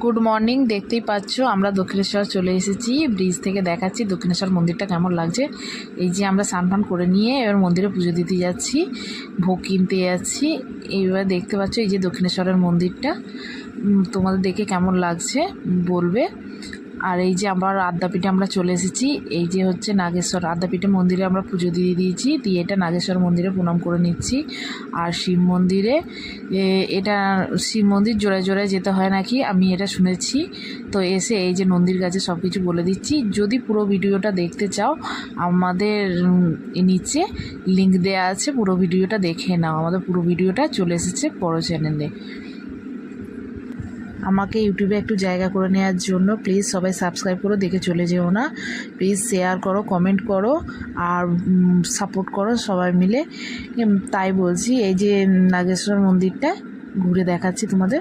Good morning. দেখতেই পাচ্ছ আমরা দক্ষিণেশ্বর চলে এসেছি। ব্রিজ থেকে দেখাচ্ছি দক্ষিণেশ্বর মন্দিরটা কেমন লাগছে। এই যে আমরা স্নান ফান করে নিয়ে এবার মন্দিরে পুজো দিতে যাচ্ছি, ভোগ কিনতে যাচ্ছি। এইবার দেখতে পাচ্ছ এই যে দক্ষিণেশ্বরের মন্দিরটা, তোমাদের দেখে কেমন লাগছে বলবে। আর এই যে আবার আদ্যাপীঠে আমরা চলে এসেছি। এই যে হচ্ছে নাগেশ্বর আদ্যাপীঠে মন্দিরে আমরা পুজো দিয়ে দিয়েছি, দিয়ে এটা নাগেশ্বর মন্দিরে প্রণাম করে নিচ্ছি। আর শিব মন্দিরে, এটা শিব মন্দির জোড়ায় জোড়ায় যেতে হয় নাকি, আমি এটা শুনেছি। তো এসে এই যে নন্দীর কাছে সব কিছু বলে দিচ্ছি। যদি পুরো ভিডিওটা দেখতে চাও আমাদের নিচে লিঙ্ক দেওয়া আছে, পুরো ভিডিওটা দেখে নাও। আমাদের পুরো ভিডিওটা চলে এসেছে বড় চ্যানেলে। আমাকে ইউটিউবে একটু জায়গা করে নেওয়ার জন্য প্লিজ সবাই সাবস্ক্রাইব করো, দেখে চলে যেও না। প্লিজ শেয়ার করো, কমেন্ট করো আর সাপোর্ট করো সবাই মিলে। তাই বলছি, এই যে নাগেশ্বর মন্দিরটা ঘুরে দেখাচ্ছি তোমাদের।